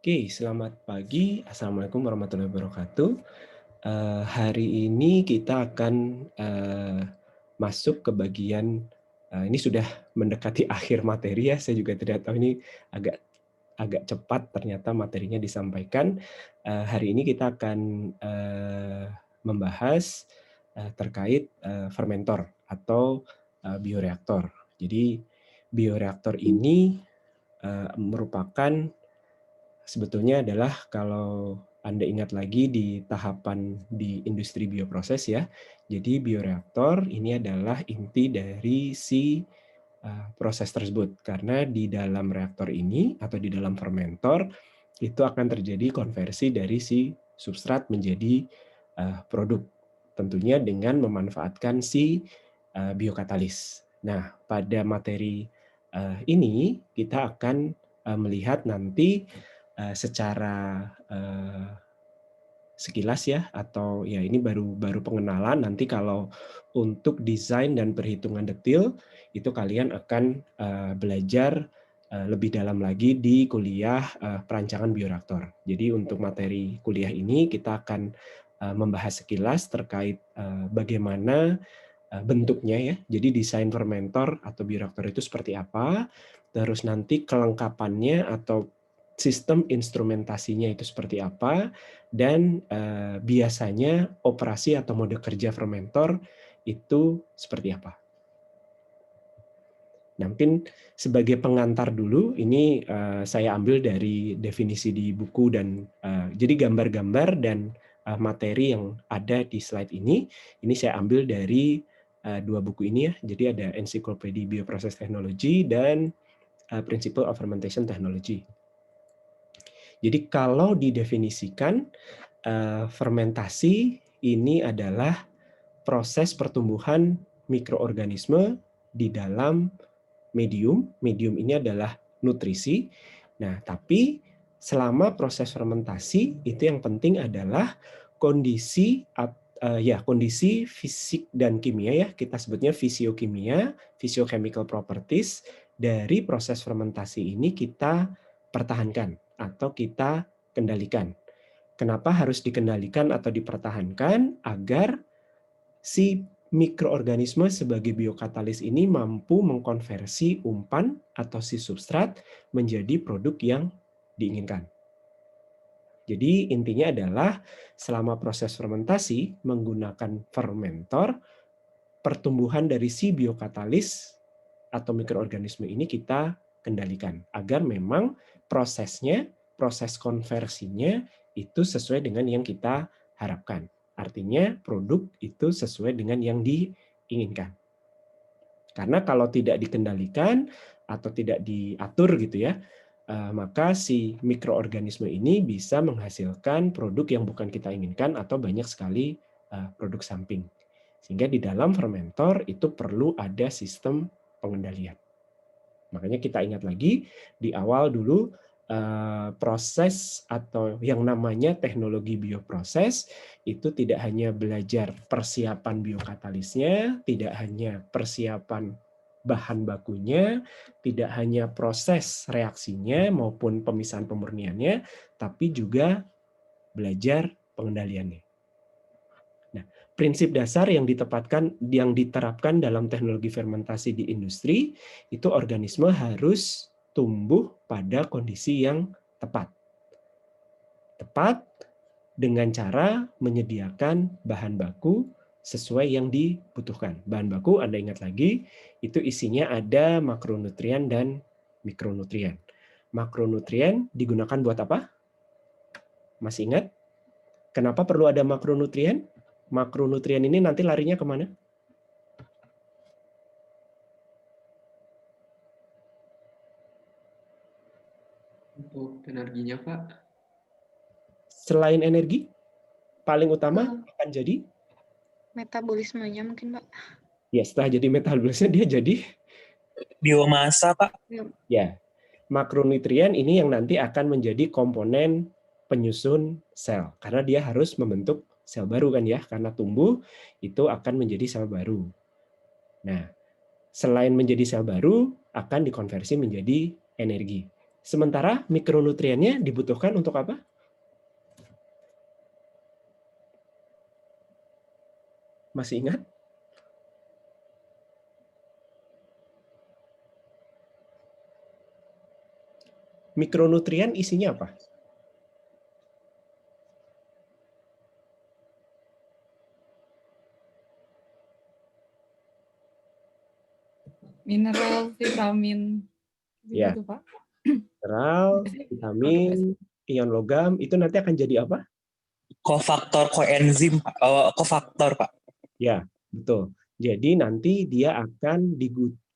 Oke, selamat pagi. Assalamualaikum warahmatullahi wabarakatuh. Hari ini kita akan masuk ke bagian ini sudah mendekati akhir materi ya. Saya juga tidak tahu ini agak agak cepat ternyata materinya disampaikan. Hari ini kita akan membahas terkait fermentor atau bioreaktor. Jadi bioreaktor ini merupakan sebetulnya adalah kalau Anda ingat lagi di tahapan di industri bioproses ya. Jadi bioreaktor ini adalah inti dari si proses tersebut. Karena di dalam reaktor ini atau di dalam fermentor itu akan terjadi konversi dari si substrat menjadi produk. Tentunya dengan memanfaatkan si biokatalis. Nah, pada materi ini kita akan melihat nanti secara sekilas ya, atau ya ini baru pengenalan. Nanti kalau untuk desain dan perhitungan detail itu kalian akan belajar lebih dalam lagi di kuliah perancangan bioreaktor. Jadi untuk materi kuliah ini kita akan membahas sekilas terkait bagaimana bentuknya ya. Jadi desain fermentor atau bioreaktor itu seperti apa, terus nanti kelengkapannya atau sistem instrumentasinya itu seperti apa, dan biasanya operasi atau mode kerja fermentor itu seperti apa. Nah, mungkin sebagai pengantar dulu, ini saya ambil dari definisi di buku dan jadi gambar-gambar dan materi yang ada di slide ini saya ambil dari dua buku ini ya. Jadi ada Encyclopedia Bioprocess Technology dan Principle of Fermentation Technology. Jadi kalau didefinisikan, fermentasi ini adalah proses pertumbuhan mikroorganisme di dalam medium. Medium ini adalah nutrisi. Nah, tapi selama proses fermentasi itu yang penting adalah kondisi kondisi fisik dan kimia ya, kita sebutnya fisiokimia, physiochemical properties dari proses fermentasi ini kita pertahankan atau kita kendalikan. Kenapa harus dikendalikan atau dipertahankan? Agar si mikroorganisme sebagai biokatalis ini mampu mengkonversi umpan atau si substrat menjadi produk yang diinginkan. Jadi intinya adalah selama proses fermentasi menggunakan fermentor, pertumbuhan dari si biokatalis atau mikroorganisme ini kita kendalikan agar memang prosesnya, proses konversinya itu sesuai dengan yang kita harapkan. Artinya produk itu sesuai dengan yang diinginkan. Karena kalau tidak dikendalikan atau tidak diatur gitu ya, maka si mikroorganisme ini bisa menghasilkan produk yang bukan kita inginkan atau banyak sekali produk samping. Sehingga di dalam fermentor itu perlu ada sistem pengendalian. Makanya kita ingat lagi di awal dulu proses atau yang namanya teknologi bioproses itu tidak hanya belajar persiapan biokatalisnya, tidak hanya persiapan bahan bakunya, tidak hanya proses reaksinya maupun pemisahan pemurniannya, tapi juga belajar pengendaliannya. Nah, prinsip dasar yang diterapkan dalam teknologi fermentasi di industri itu organisme harus tumbuh pada kondisi yang tepat. Tepat dengan cara menyediakan bahan baku sesuai yang dibutuhkan. Bahan baku Anda ingat lagi, itu isinya ada makronutrien dan mikronutrien. Makronutrien digunakan buat apa? Masih ingat? Kenapa perlu ada makronutrien? Makronutrien ini nanti larinya kemana? Untuk energinya, Pak? Selain energi, paling utama akan jadi? Metabolismenya mungkin, Pak. Ya, setelah jadi metabolisme dia jadi? Biomasa, Pak. Ya, makronutrien ini yang nanti akan menjadi komponen penyusun sel. Karena dia harus membentuk sel baru kan ya, karena tumbuh itu akan menjadi sel baru. Nah, selain menjadi sel baru, akan dikonversi menjadi energi. Sementara mikronutriennya dibutuhkan untuk apa? Masih ingat? Mikronutrien isinya apa? Mineral, vitamin, Ya, gitu Pak. mineral, vitamin, ion logam, itu nanti akan jadi apa? Kofaktor, koenzim, Pak. Kofaktor, Pak. Ya, betul. Jadi nanti dia akan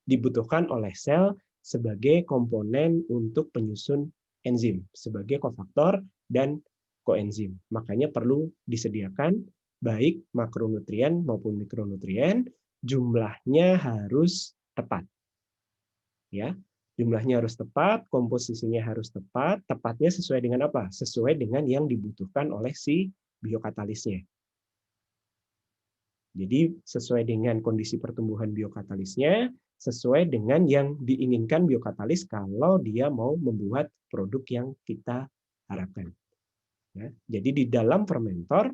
dibutuhkan oleh sel sebagai komponen untuk penyusun enzim, sebagai kofaktor dan koenzim. Makanya perlu disediakan baik makronutrien maupun mikronutrien, jumlahnya harus tepat. Ya, jumlahnya harus tepat, komposisinya harus tepat, tepatnya sesuai dengan apa? Sesuai dengan yang dibutuhkan oleh si biokatalisnya. Jadi sesuai dengan kondisi pertumbuhan biokatalisnya, sesuai dengan yang diinginkan biokatalis kalau dia mau membuat produk yang kita harapkan. Ya, jadi di dalam fermentor,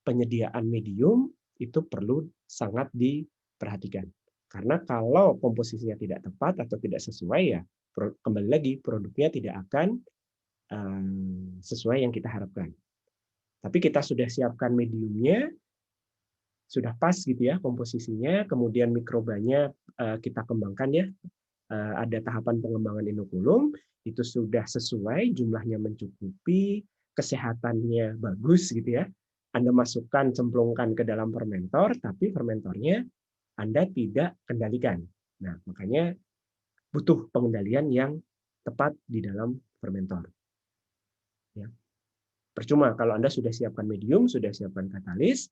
penyediaan medium itu perlu sangat diperhatikan. Karena kalau komposisinya tidak tepat atau tidak sesuai, ya kembali lagi produknya tidak akan sesuai yang kita harapkan. Tapi kita sudah siapkan mediumnya, sudah pas gitu ya komposisinya, kemudian mikrobanya kita kembangkan ya, ada tahapan pengembangan inokulum, itu sudah sesuai, jumlahnya mencukupi, kesehatannya bagus gitu ya. Anda masukkan, cemplungkan ke dalam fermentor, tapi fermentornya Anda tidak kendalikan. Nah, makanya butuh pengendalian yang tepat di dalam fermentor. Ya. Percuma kalau Anda sudah siapkan medium, sudah siapkan katalis,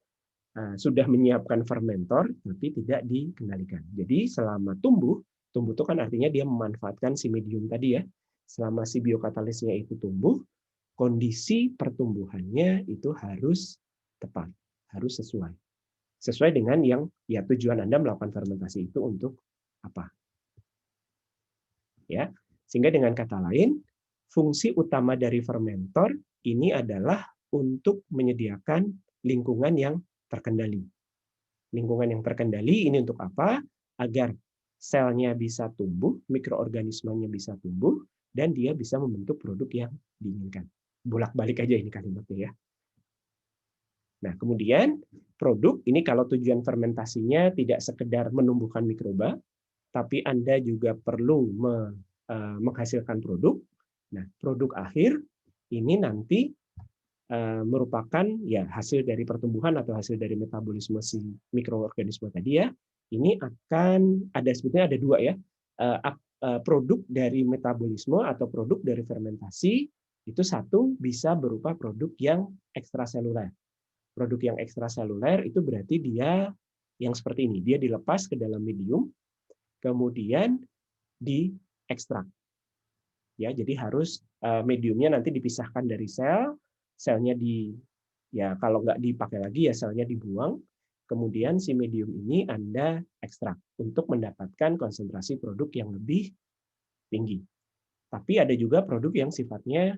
sudah menyiapkan fermentor, tapi tidak dikendalikan. Jadi selama tumbuh itu kan artinya dia memanfaatkan si medium tadi ya. Selama si biokatalisnya itu tumbuh, kondisi pertumbuhannya itu harus tepat, harus sesuai. Sesuai dengan yang ya tujuan Anda melakukan fermentasi itu untuk apa. Ya. Sehingga dengan kata lain, fungsi utama dari fermentor ini adalah untuk menyediakan lingkungan yang terkendali. Lingkungan yang terkendali ini untuk apa? Agar selnya bisa tumbuh, mikroorganismenya bisa tumbuh, dan dia bisa membentuk produk yang diinginkan. Bolak-balik aja ini kalimatnya ya. Nah, kemudian produk ini kalau tujuan fermentasinya tidak sekedar menumbuhkan mikroba, tapi Anda juga perlu menghasilkan produk. Nah, produk akhir ini nanti merupakan ya hasil dari pertumbuhan atau hasil dari metabolisme si mikroorganisme tadi ya. Ini akan ada sebetulnya ada dua ya. Produk dari metabolisme atau produk dari fermentasi itu satu bisa berupa produk yang ekstraseluler. Produk yang ekstraseluler itu berarti dia yang seperti ini. Dia dilepas ke dalam medium, kemudian diekstrak. Ya, jadi harus mediumnya nanti dipisahkan dari sel, selnya ya kalau nggak dipakai lagi ya selnya dibuang, kemudian si medium ini Anda ekstrak untuk mendapatkan konsentrasi produk yang lebih tinggi. Tapi ada juga produk yang sifatnya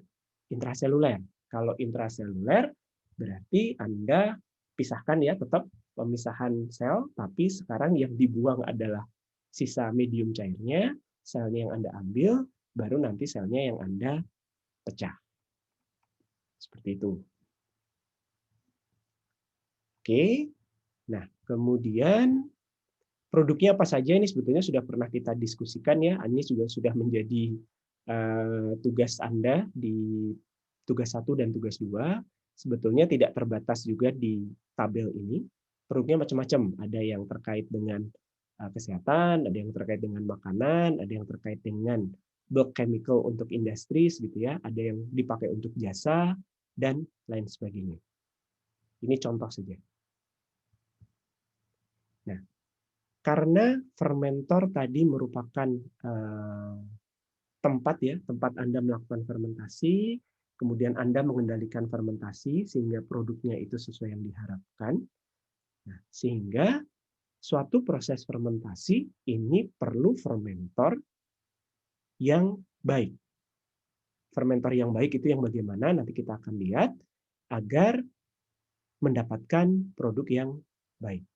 intraseluler. Kalau intraseluler berarti Anda pisahkan ya, tetap pemisahan sel, tapi sekarang yang dibuang adalah sisa medium cairnya, selnya yang Anda ambil, baru nanti selnya yang Anda pecah. Seperti itu. Oke. Nah, kemudian produknya apa saja ini sebetulnya sudah pernah kita diskusikan ya. Ini juga sudah menjadi tugas Anda di tugas 1 dan tugas 2. Sebetulnya tidak terbatas juga di tabel ini. Produknya macam-macam. Ada yang terkait dengan kesehatan, ada yang terkait dengan makanan, ada yang terkait dengan bulk chemical untuk industri gitu ya, ada yang dipakai untuk jasa dan lain sebagainya. Ini contoh saja. Nah, karena fermentor tadi merupakan tempat ya, tempat Anda melakukan fermentasi, kemudian Anda mengendalikan fermentasi sehingga produknya itu sesuai yang diharapkan. Nah, sehingga suatu proses fermentasi ini perlu fermentor yang baik. fermentor yang baik itu yang bagaimana, nanti kita akan lihat, agar mendapatkan produk yang baik.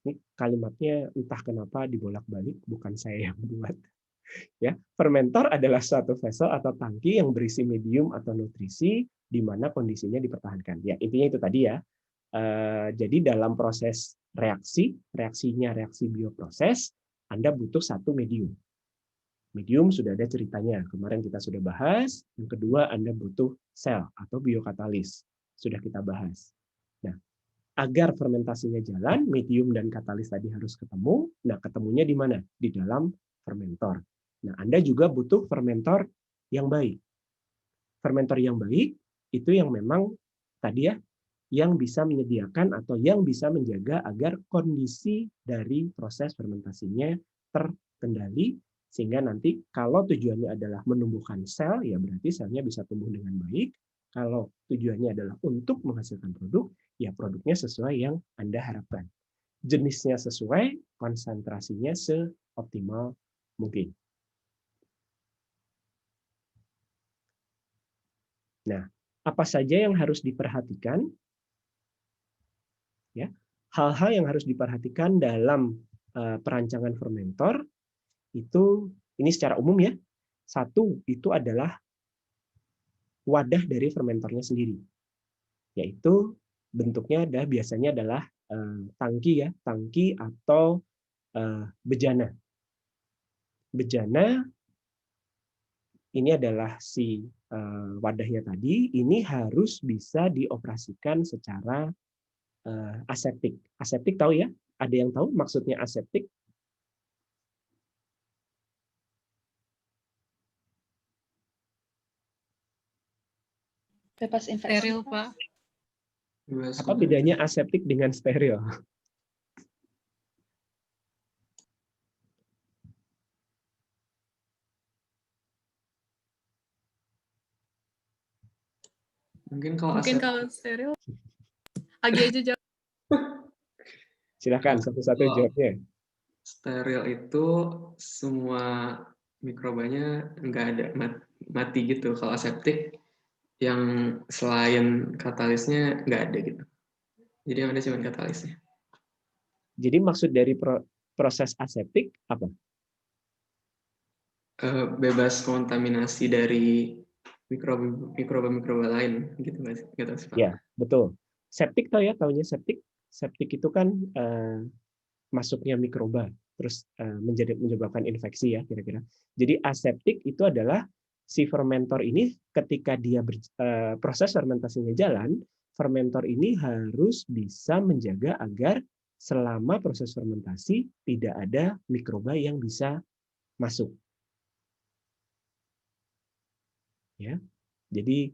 Ini kalimatnya entah kenapa dibolak-balik, bukan saya yang buat. Ya, fermentor adalah suatu vessel atau tangki yang berisi medium atau nutrisi di mana kondisinya dipertahankan. Ya, intinya itu tadi ya. Jadi dalam proses reaksinya reaksi bioproses, Anda butuh satu medium. Medium sudah ada ceritanya, kemarin kita sudah bahas. Yang kedua, Anda butuh sel atau biokatalis, sudah kita bahas. Nah, agar fermentasinya jalan, medium dan katalis tadi harus ketemu. Nah, ketemunya di mana? Di dalam fermentor. Nah, Anda juga butuh fermentor yang baik. Fermentor yang baik itu yang memang tadi ya, yang bisa menyediakan atau yang bisa menjaga agar kondisi dari proses fermentasinya terkendali, sehingga nanti kalau tujuannya adalah menumbuhkan sel, ya berarti selnya bisa tumbuh dengan baik. Kalau tujuannya adalah untuk menghasilkan produk, ya produknya sesuai yang Anda harapkan. Jenisnya sesuai, konsentrasinya seoptimal mungkin. Nah, apa saja yang harus diperhatikan? Ya, hal-hal yang harus diperhatikan dalam perancangan fermentor itu ini secara umum ya. Satu itu adalah wadah dari fermentornya sendiri, yaitu bentuknya biasanya adalah tangki ya, tangki atau bejana. Bejana ini adalah si wadahnya tadi, ini harus bisa dioperasikan secara aseptik. Aseptik tahu ya? Ada yang tahu maksudnya aseptik? Bebas infeksi. Steril, Pak. Apa bedanya aseptik dengan steril? Mungkin kalau Steril. Agi aja jawab. Silakan satu-satu jawabnya. steril itu semua mikrobanya nggak ada mati gitu. Kalau aseptik yang selain katalisnya nggak ada gitu. Jadi yang ada cuma katalisnya. Jadi maksud dari proses aseptik apa? Bebas kontaminasi dari mikroba lain gitu Mas. Gitu, Ya, betul. Septik tahu ya, taunya septik. Septik itu kan masuknya mikroba terus menyebabkan infeksi ya kira-kira. Jadi aseptik itu adalah si fermentor ini ketika dia proses fermentasinya jalan, fermentor ini harus bisa menjaga agar selama proses fermentasi tidak ada mikroba yang bisa masuk. Ya. Jadi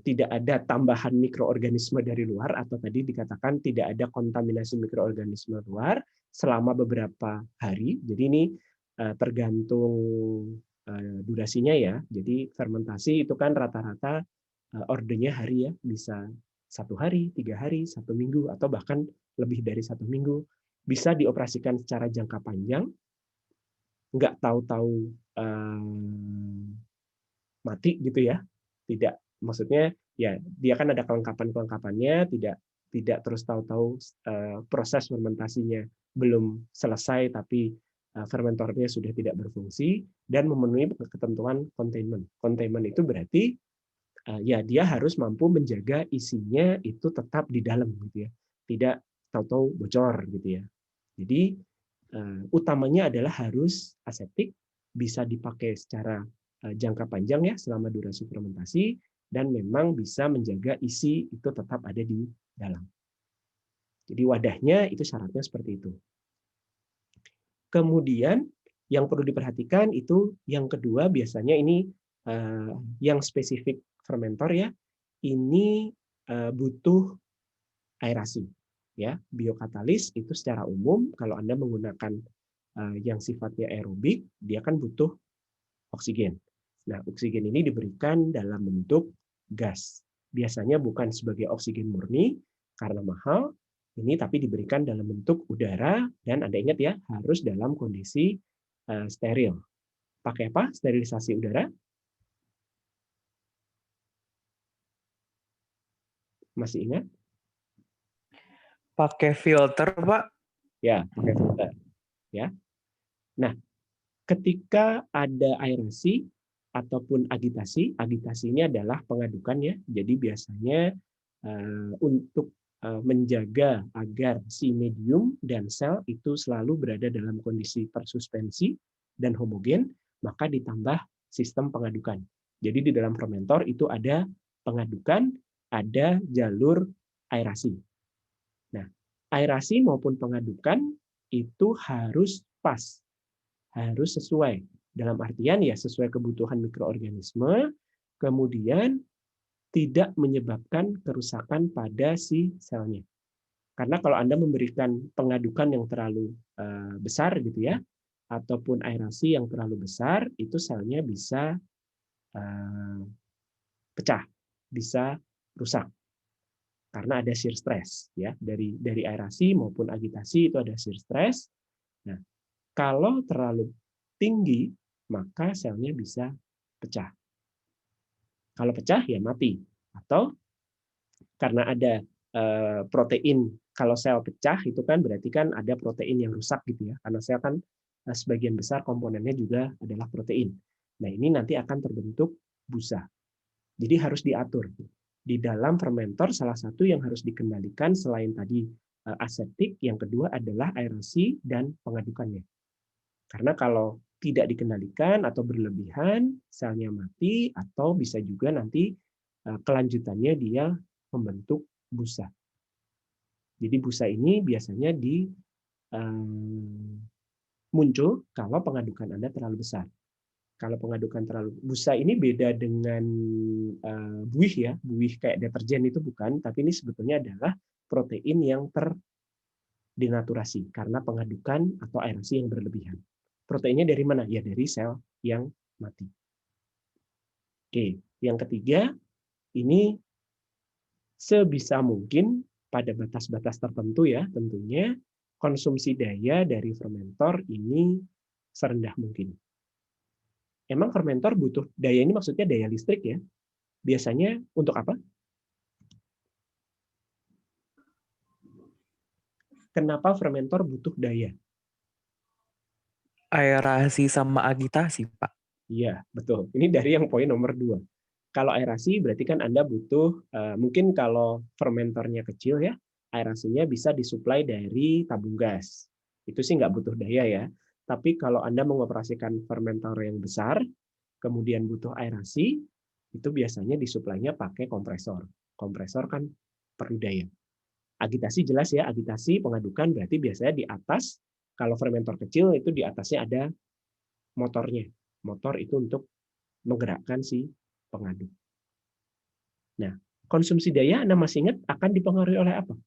tidak ada tambahan mikroorganisme dari luar atau tadi dikatakan tidak ada kontaminasi mikroorganisme luar selama beberapa hari. Jadi ini tergantung durasinya ya. Jadi fermentasi itu kan rata-rata ordenya hari ya, bisa 1 hari, 3 hari, 1 minggu, atau bahkan lebih dari 1 minggu. Bisa dioperasikan secara jangka panjang, nggak tahu-tahu mati gitu ya. Tidak, maksudnya ya dia kan ada kelengkapannya, tidak terus tahu-tahu proses fermentasinya belum selesai tapi fermentornya sudah tidak berfungsi dan memenuhi ketentuan containment. Containment itu berarti ya dia harus mampu menjaga isinya itu tetap di dalam gitu ya. Tidak tahu-tahu bocor gitu ya. Jadi utamanya adalah harus aseptik, bisa dipakai secara jangka panjang ya selama durasi fermentasi, dan memang bisa menjaga isi itu tetap ada di dalam. Jadi wadahnya itu syaratnya seperti itu. Kemudian yang perlu diperhatikan itu yang kedua biasanya ini yang spesifik fermentor ya, ini butuh aerasi. Ya, biokatalis itu secara umum kalau Anda menggunakan yang sifatnya aerobik, dia kan butuh oksigen. Nah, oksigen ini diberikan dalam bentuk gas. Biasanya bukan sebagai oksigen murni karena mahal, ini tapi diberikan dalam bentuk udara dan Anda ingat ya, harus dalam kondisi steril. Pakai apa? Sterilisasi udara? Masih ingat? Pakai filter, Pak. Ya, pakai filter. Ya. Nah, ketika ada aerasi ataupun agitasi, agitasi ini adalah pengadukan ya. Jadi biasanya untuk menjaga agar si medium dan sel itu selalu berada dalam kondisi tersuspensi dan homogen, maka ditambah sistem pengadukan. Jadi di dalam fermentor itu ada pengadukan, ada jalur aerasi. Nah, aerasi maupun pengadukan itu harus pas, harus sesuai. Dalam artian ya sesuai kebutuhan mikroorganisme, kemudian tidak menyebabkan kerusakan pada si selnya. Karena kalau Anda memberikan pengadukan yang terlalu besar gitu ya, ataupun aerasi yang terlalu besar, itu selnya bisa pecah, bisa rusak. Karena ada shear stress ya, dari aerasi maupun agitasi itu ada shear stress. Nah, kalau terlalu tinggi, maka selnya bisa pecah. Kalau pecah ya mati. Atau karena ada protein, kalau sel pecah itu kan berarti kan ada protein yang rusak gitu ya. Karena sel kan sebagian besar komponennya juga adalah protein. Nah, ini nanti akan terbentuk busa. Jadi harus diatur. Di dalam fermentor salah satu yang harus dikendalikan selain tadi aseptik, yang kedua adalah aerasi dan pengadukannya. Karena kalau tidak dikendalikan atau berlebihan, selnya mati atau bisa juga nanti kelanjutannya dia membentuk busa. Jadi busa ini biasanya muncul kalau pengadukan Anda terlalu besar. Kalau pengadukan terlalu busa ini beda dengan buih ya, buih kayak deterjen itu bukan, tapi ini sebetulnya adalah protein yang terdenaturasi karena pengadukan atau aerasi yang berlebihan. Proteinnya dari mana? Ya dari sel yang mati. Oke, yang ketiga ini sebisa mungkin pada batas-batas tertentu ya tentunya konsumsi daya dari fermentor ini serendah mungkin. Emang fermentor butuh daya ini maksudnya daya listrik ya? Biasanya untuk apa? Kenapa fermentor butuh daya? Aerasi sama agitasi, Pak. Iya, betul. Ini dari yang poin nomor 2. Kalau aerasi berarti kan Anda butuh, mungkin kalau fermentornya kecil ya, aerasinya bisa disuplai dari tabung gas. Itu sih nggak butuh daya ya. Tapi kalau Anda mengoperasikan fermentor yang besar, kemudian butuh aerasi, itu biasanya disuplainya pakai kompresor. Kompresor kan perlu daya. Agitasi jelas ya, agitasi pengadukan berarti biasanya di atas, kalau fermentor kecil itu di atasnya ada motornya. Motor itu untuk menggerakkan si pengaduk. Nah, konsumsi daya Anda masih ingat akan dipengaruhi oleh apa?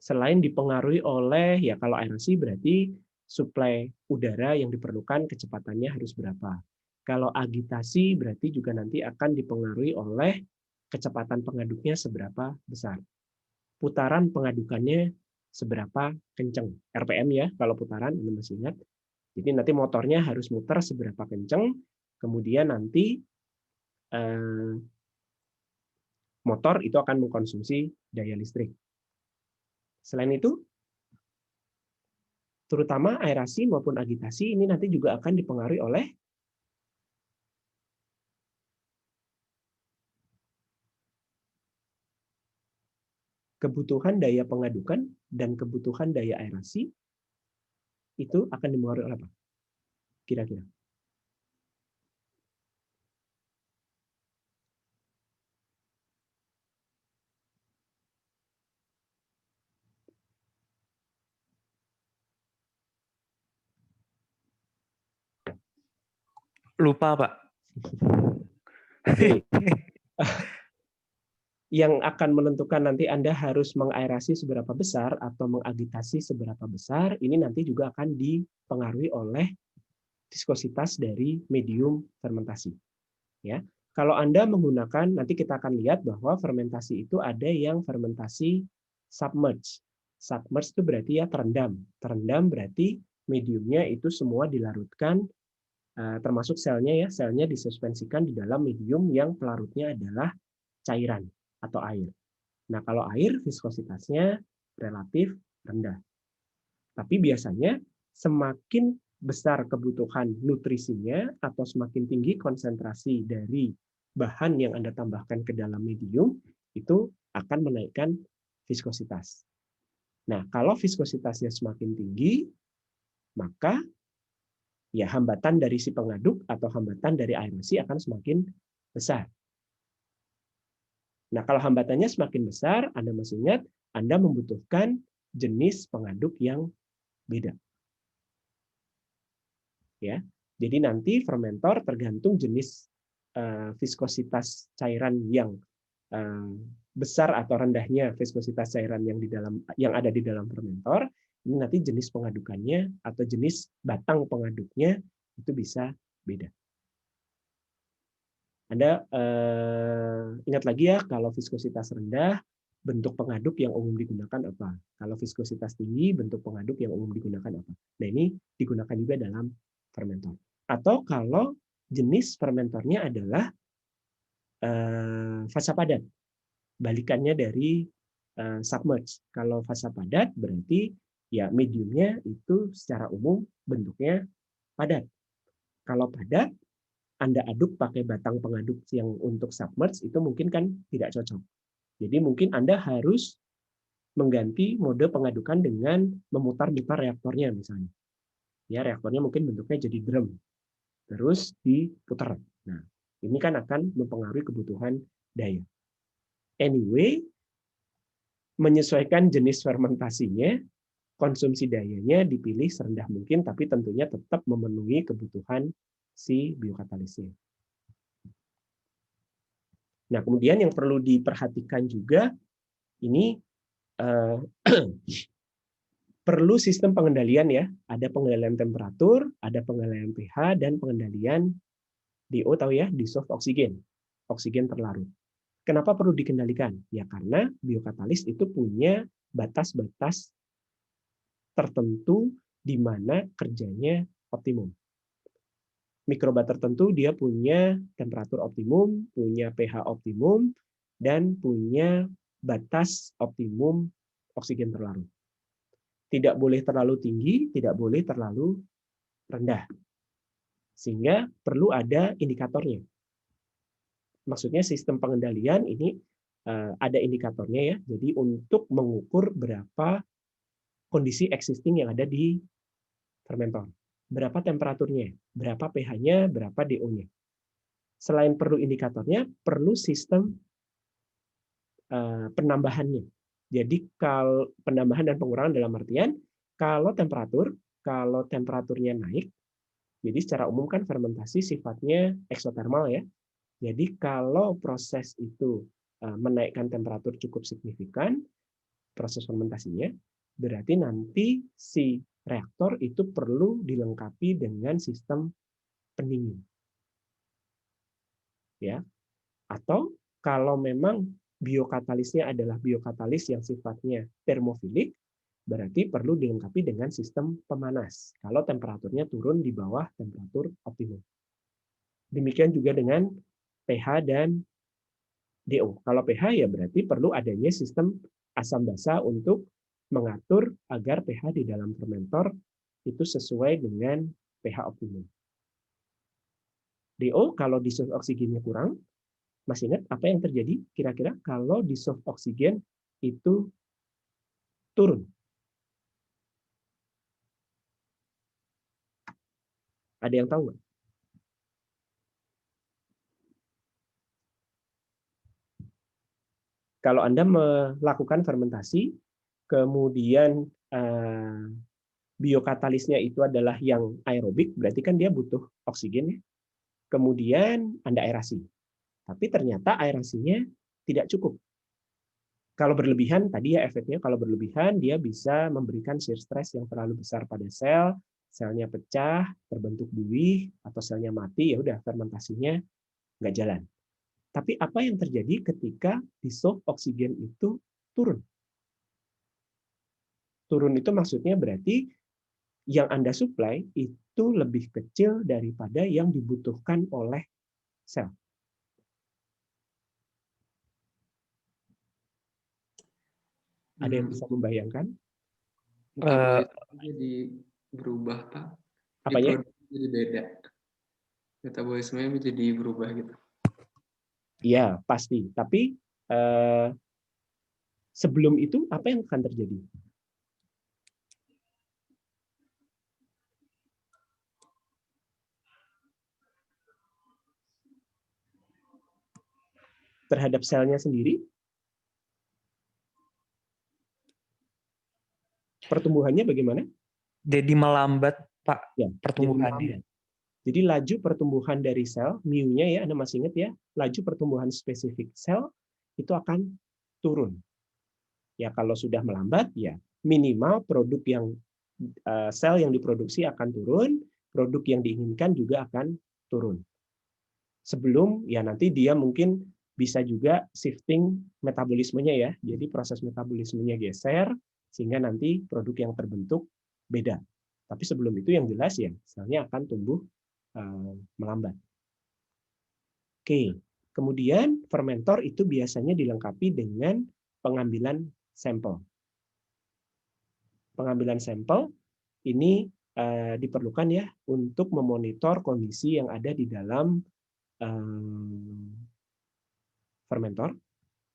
Selain dipengaruhi oleh, ya kalau aerasi berarti suplai udara yang diperlukan kecepatannya harus berapa. Kalau agitasi berarti juga nanti akan dipengaruhi oleh kecepatan pengaduknya seberapa besar. Putaran pengadukannya seberapa kencang. RPM ya, kalau putaran, ini masih ingat. Jadi nanti motornya harus muter seberapa kencang, kemudian nanti motor itu akan mengkonsumsi daya listrik. Selain itu, terutama aerasi maupun agitasi ini nanti juga akan dipengaruhi oleh kebutuhan daya pengadukan dan kebutuhan daya aerasi. Itu akan dipengaruhi oleh apa? Kira-kira. Lupa, Pak. Oke. Yang akan menentukan nanti Anda harus mengaerasi seberapa besar atau mengagitasi seberapa besar, ini nanti juga akan dipengaruhi oleh viskositas dari medium fermentasi. Ya, kalau Anda menggunakan, nanti kita akan lihat bahwa fermentasi itu ada yang fermentasi submerge. Submerge itu berarti ya terendam. Terendam berarti mediumnya itu semua dilarutkan termasuk selnya ya, selnya disuspensikan di dalam medium yang pelarutnya adalah cairan atau air. Nah, kalau air viskositasnya relatif rendah. Tapi biasanya semakin besar kebutuhan nutrisinya atau semakin tinggi konsentrasi dari bahan yang Anda tambahkan ke dalam medium, itu akan menaikkan viskositas. Nah, kalau viskositasnya semakin tinggi, maka ya hambatan dari si pengaduk atau hambatan dari aerasi akan semakin besar. Nah, kalau hambatannya semakin besar, Anda masih ingat, Anda membutuhkan jenis pengaduk yang beda. Ya. Jadi nanti fermentor tergantung jenis viskositas cairan yang besar atau rendahnya viskositas cairan yang ada di dalam fermentor, ini nanti jenis pengadukannya atau jenis batang pengaduknya itu bisa beda. Anda ingat lagi ya, kalau viskositas rendah, bentuk pengaduk yang umum digunakan apa? Kalau viskositas tinggi, bentuk pengaduk yang umum digunakan apa? Nah, ini digunakan juga dalam fermentor. Atau kalau jenis fermentornya adalah fasa padat, balikannya dari submerge. Kalau fasa padat berarti ya mediumnya itu secara umum bentuknya padat. Kalau padat, Anda aduk pakai batang pengaduk yang untuk submerge itu mungkin kan tidak cocok. Jadi mungkin Anda harus mengganti mode pengadukan dengan memutar-mutar reaktornya misalnya. Ya, reaktornya mungkin bentuknya jadi drum. Terus diputar. Nah, ini kan akan mempengaruhi kebutuhan daya. Anyway, menyesuaikan jenis fermentasinya, konsumsi dayanya dipilih serendah mungkin, tapi tentunya tetap memenuhi kebutuhan si biokatalisnya. Nah, kemudian yang perlu diperhatikan juga, ini perlu sistem pengendalian ya. Ada pengendalian temperatur, ada pengendalian pH, dan pengendalian DO tahu ya, dissolved oksigen, oksigen terlarut. Kenapa perlu dikendalikan? Ya karena biokatalis itu punya batas-batas tertentu di mana kerjanya optimum. Mikroba tertentu dia punya temperatur optimum, punya pH optimum, dan punya batas optimum oksigen terlarut. Tidak boleh terlalu tinggi, tidak boleh terlalu rendah. Sehingga perlu ada indikatornya. Maksudnya sistem pengendalian ini ada indikatornya ya. Jadi untuk mengukur berapa kondisi existing yang ada di fermentor. Berapa temperaturnya, berapa pH-nya, berapa DO-nya. Selain perlu indikatornya, perlu sistem penambahannya. Jadi kalau penambahan dan pengurangan dalam artian kalau temperaturnya naik, jadi secara umum kan fermentasi sifatnya eksotermal ya. Jadi kalau proses itu menaikkan temperatur cukup signifikan, proses fermentasinya, berarti nanti si reaktor itu perlu dilengkapi dengan sistem pendingin. Ya. Atau kalau memang biokatalisnya adalah biokatalis yang sifatnya termofilik, berarti perlu dilengkapi dengan sistem pemanas kalau temperaturnya turun di bawah temperatur optimum. Demikian juga dengan pH dan DO. Kalau pH ya berarti perlu adanya sistem asam basa untuk mengatur agar pH di dalam fermentor itu sesuai dengan pH optimum. DO kalau dissolved oksigennya kurang, masih ingat apa yang terjadi kira-kira kalau dissolved oksigen itu turun? Ada yang tahu nggak? Kalau Anda melakukan fermentasi, kemudian biokatalisnya itu adalah yang aerobik, berarti kan dia butuh oksigen ya. Kemudian Anda aerasi. Tapi ternyata aerasinya tidak cukup. Kalau berlebihan, tadi ya efeknya kalau berlebihan, dia bisa memberikan shear stress yang terlalu besar pada sel, selnya pecah, terbentuk buih, atau selnya mati, ya udah fermentasinya nggak jalan. Tapi apa yang terjadi ketika dissolved oksigen itu turun? Turun itu maksudnya berarti yang Anda supply itu lebih kecil daripada yang dibutuhkan oleh sel. Ada yang bisa membayangkan? Metabolisme jadi berubah, Pak. Di Apanya? produk jadi beda. Metabolismenya menjadi berubah gitu. Iya, pasti. Tapi sebelum itu apa yang akan terjadi? Terhadap selnya sendiri, pertumbuhannya bagaimana? Jadi melambat, Pak, Ya, jadi pertumbuhannya. melambat. Jadi laju pertumbuhan dari sel, mu-nya ya, Anda masih ingat ya, laju pertumbuhan spesifik sel itu akan turun. Ya kalau sudah melambat, ya minimal produk yang sel yang diproduksi akan turun, produk yang diinginkan juga akan turun. Sebelum ya nanti dia mungkin bisa juga shifting metabolismenya ya. Jadi proses metabolismenya geser sehingga nanti produk yang terbentuk beda. Tapi sebelum itu yang jelas ya selnya akan tumbuh melambat. Oke, kemudian fermentor itu biasanya dilengkapi dengan pengambilan sampel. Pengambilan sampel ini diperlukan ya untuk memonitor kondisi yang ada di dalam fermentor.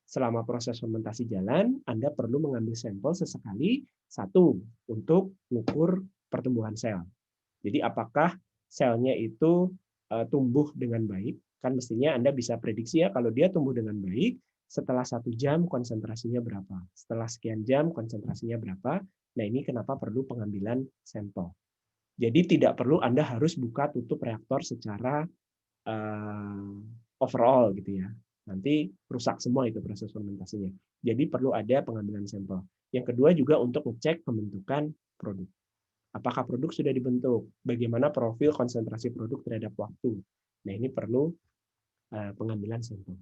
Selama proses fermentasi jalan, Anda perlu mengambil sampel sesekali, satu, untuk mengukur pertumbuhan sel. Jadi apakah selnya itu tumbuh dengan baik? Kan mestinya Anda bisa prediksi ya, kalau dia tumbuh dengan baik, setelah 1 jam konsentrasinya berapa? Setelah sekian jam konsentrasinya berapa? Nah ini kenapa perlu pengambilan sampel. Jadi tidak perlu Anda harus buka tutup reaktor secara overall gitu ya. Nanti rusak semua itu proses fermentasinya. Jadi perlu ada pengambilan sampel. Yang kedua juga untuk ngecek pembentukan produk. Apakah produk sudah dibentuk? Bagaimana profil konsentrasi produk terhadap waktu? Nah ini perlu pengambilan sampel.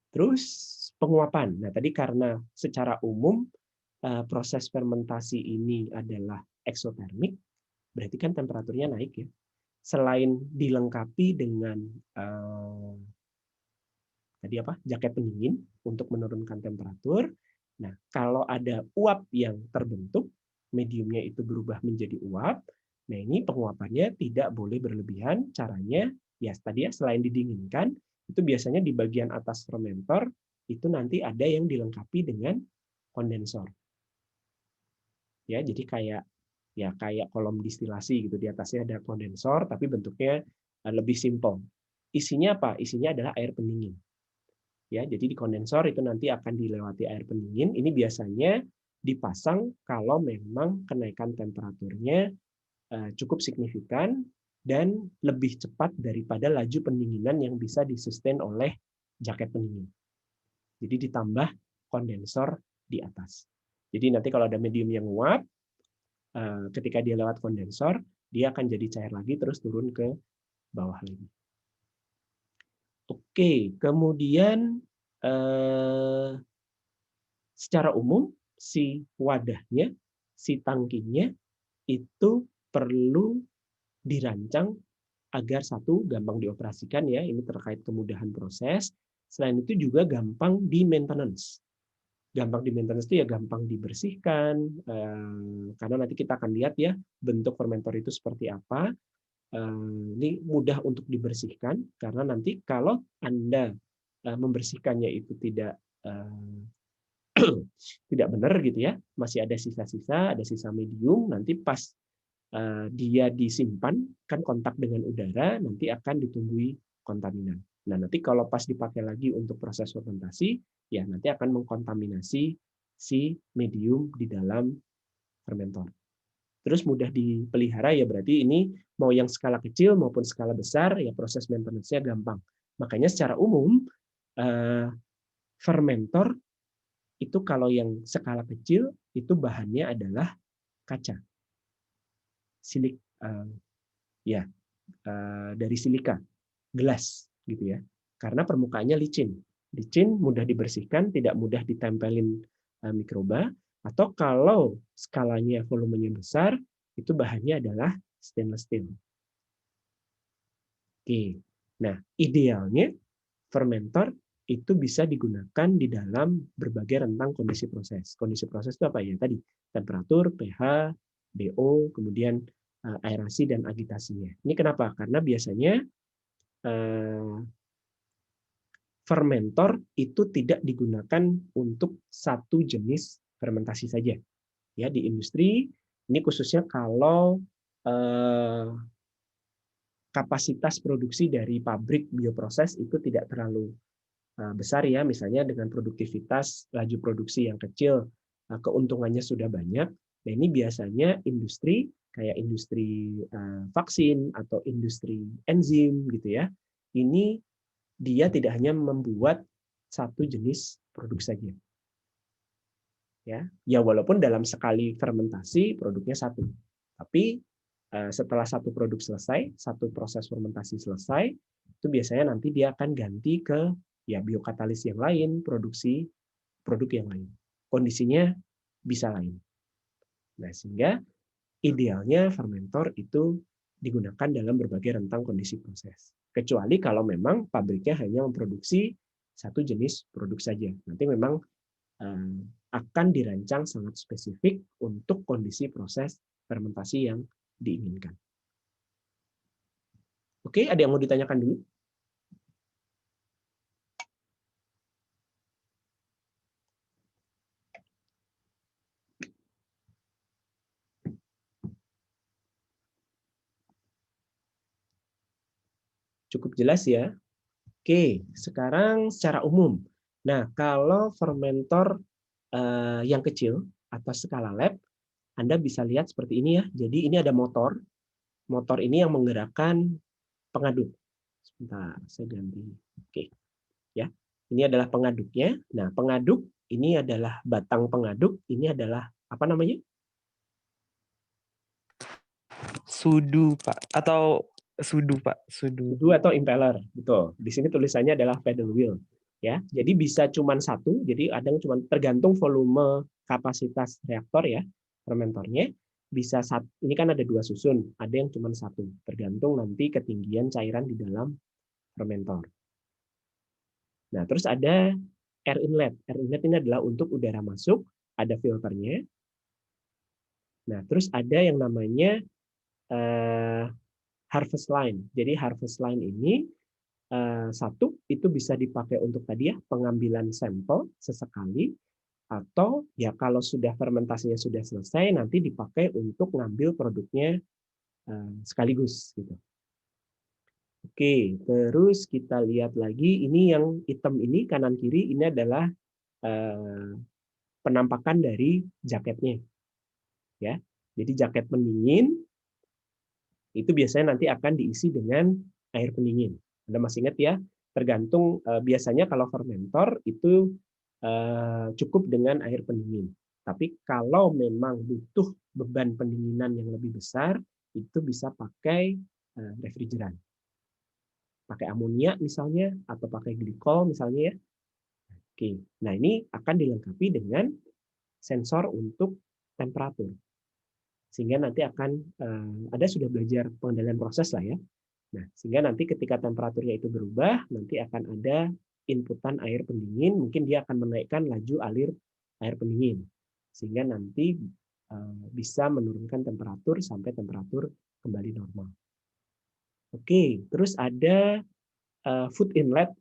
Terus penguapan. Nah tadi karena secara umum proses fermentasi ini adalah eksotermik, berarti kan temperaturnya naik ya. Selain dilengkapi dengan jaket pendingin untuk menurunkan temperatur. Nah, kalau ada uap yang terbentuk, mediumnya itu berubah menjadi uap. Nah, ini penguapannya tidak boleh berlebihan. Caranya ya tadi ya selain didinginkan, itu biasanya di bagian atas fermentor itu nanti ada yang dilengkapi dengan kondensor. Ya, jadi kayak kolom distilasi gitu, di atasnya ada kondensor tapi bentuknya lebih simpel. Isinya apa? Isinya adalah air pendingin. Ya, jadi di kondensor itu nanti akan dilewati air pendingin. Ini biasanya dipasang kalau memang kenaikan temperaturnya cukup signifikan dan lebih cepat daripada laju pendinginan yang bisa disustain oleh jaket pendingin. Jadi ditambah kondensor di atas. Jadi nanti kalau ada medium yang nguap, ketika dia lewat kondensor, dia akan jadi cair lagi terus turun ke bawah lagi. Oke, kemudian secara umum si wadahnya, si tangkinya itu perlu dirancang agar satu gampang dioperasikan ya, ini terkait kemudahan proses. Selain itu juga gampang di maintenance. Gampang di maintenance itu ya gampang dibersihkan, karena nanti kita akan lihat ya bentuk fermentor itu seperti apa. Ini mudah untuk dibersihkan karena nanti kalau Anda membersihkannya itu tidak benar gitu ya, masih ada sisa-sisa, ada sisa medium, nanti pas dia disimpan kan kontak dengan udara, nanti akan ditumbuhi kontaminan. Nah nanti kalau pas dipakai lagi untuk proses fermentasi, ya nanti akan mengkontaminasi si medium di dalam fermentor. Terus mudah dipelihara ya berarti ini mau yang skala kecil maupun skala besar ya proses maintenance-nya gampang. Makanya secara umum fermentor itu kalau yang skala kecil itu bahannya adalah kaca. Dari silika, gelas gitu ya. Karena permukaannya licin. Licin mudah dibersihkan, tidak mudah ditempelin mikroba, atau kalau skalanya volumenya besar, itu bahannya adalah stainless steel. Oke. Nah, idealnya fermentor itu bisa digunakan di dalam berbagai rentang kondisi proses. Kondisi proses itu apa ya? Tadi temperatur, pH, DO, kemudian aerasi dan agitasinya. Ini kenapa? Karena biasanya fermentor itu tidak digunakan untuk satu jenis fermentasi saja. Ya, di industri ini khususnya kalau kapasitas produksi dari pabrik bioproses itu tidak terlalu besar ya, misalnya dengan produktivitas laju produksi yang kecil, keuntungannya sudah banyak. Nah, ini biasanya industri kayak industri vaksin atau industri enzim gitu ya. Ini dia tidak hanya membuat satu jenis produk saja. Ya walaupun dalam sekali fermentasi produknya satu. Tapi setelah satu produk selesai, satu proses fermentasi selesai, itu biasanya nanti dia akan ganti ke ya biokatalis yang lain, produksi produk yang lain. Kondisinya bisa lain. Nah, sehingga idealnya fermentor itu digunakan dalam berbagai rentang kondisi proses. Kecuali kalau memang pabriknya hanya memproduksi satu jenis produk saja. Nanti memang akan dirancang sangat spesifik untuk kondisi proses fermentasi yang diinginkan. Oke, ada yang mau ditanyakan dulu? Cukup jelas ya? Oke, sekarang secara umum. Nah, kalau fermentor yang kecil atau skala lab, Anda bisa lihat seperti ini ya. Jadi ini ada motor. Motor ini yang menggerakkan pengaduk. Sebentar, saya ganti. Oke. Ya. Ini adalah pengaduknya. Nah, pengaduk ini adalah batang pengaduk, ini adalah apa namanya? Sudu, Pak. Atau sudu, Pak. Sudu. Sudu atau impeller. Betul. Di sini tulisannya adalah paddle wheel. Ya, jadi bisa cuma satu, jadi ada yang cuma tergantung volume kapasitas reaktor ya, fermentornya bisa satu. Ini kan ada dua susun, ada yang cuma satu, tergantung nanti ketinggian cairan di dalam fermentor. Nah, terus ada air inlet. Air inlet ini adalah untuk udara masuk, ada filternya. Nah, terus ada yang namanya harvest line. Jadi harvest line ini satu itu bisa dipakai untuk tadi ya pengambilan sampel sesekali, atau ya kalau sudah fermentasinya sudah selesai nanti dipakai untuk ngambil produknya sekaligus gitu. Oke, terus kita lihat lagi ini yang hitam ini kanan kiri ini adalah penampakan dari jaketnya. Ya. Jadi jaket pendingin itu biasanya nanti akan diisi dengan air pendingin. Anda masih ingat ya? Tergantung biasanya kalau fermentor itu cukup dengan air pendingin. Tapi kalau memang butuh beban pendinginan yang lebih besar, itu bisa pakai refrigeran. Pakai amonia misalnya, atau pakai glikol misalnya ya. Oke, nah ini akan dilengkapi dengan sensor untuk temperatur. Sehingga nanti akan, Anda sudah belajar pengendalian proses lah ya. Nah, sehingga nanti ketika temperaturnya itu berubah, nanti akan ada inputan air pendingin, mungkin dia akan menaikkan laju alir air pendingin. Sehingga nanti bisa menurunkan temperatur sampai temperatur kembali normal. Oke, terus ada food inlet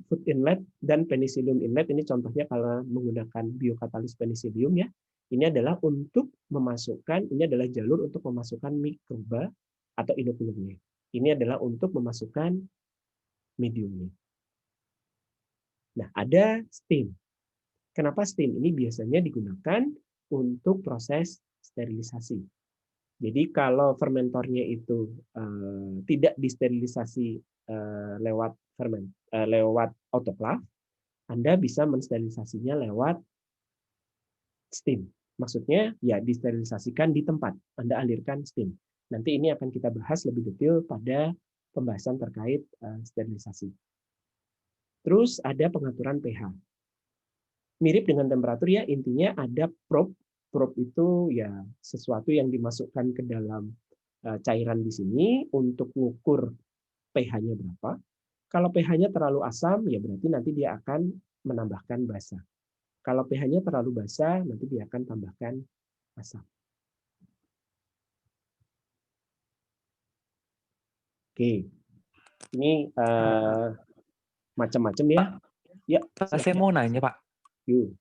dan penicillium inlet. Ini contohnya kalau menggunakan biokatalis penicillium ya. Ini adalah untuk memasukkan, ini adalah jalur untuk memasukkan mikroba atau inokulumnya. Ini adalah untuk memasukkan mediumnya. Nah, ada steam. Kenapa steam? Ini biasanya digunakan untuk proses sterilisasi. Jadi kalau fermentornya itu tidak disterilisasi lewat autoclave, Anda bisa mensterilisasinya lewat steam. Maksudnya ya disterilisasikan di tempat, Anda alirkan steam. Nanti ini akan kita bahas lebih detail pada pembahasan terkait sterilisasi. Terus ada pengaturan pH. Mirip dengan temperatur ya, intinya ada probe. Probe itu ya sesuatu yang dimasukkan ke dalam cairan di sini untuk mengukur pH-nya berapa. Kalau pH-nya terlalu asam, ya berarti nanti dia akan menambahkan basa. Kalau pH-nya terlalu basa, nanti dia akan tambahkan asam. Oke, ini macam-macam ya. Ya, Saya silakan. mau nanya, Pak. Yuk.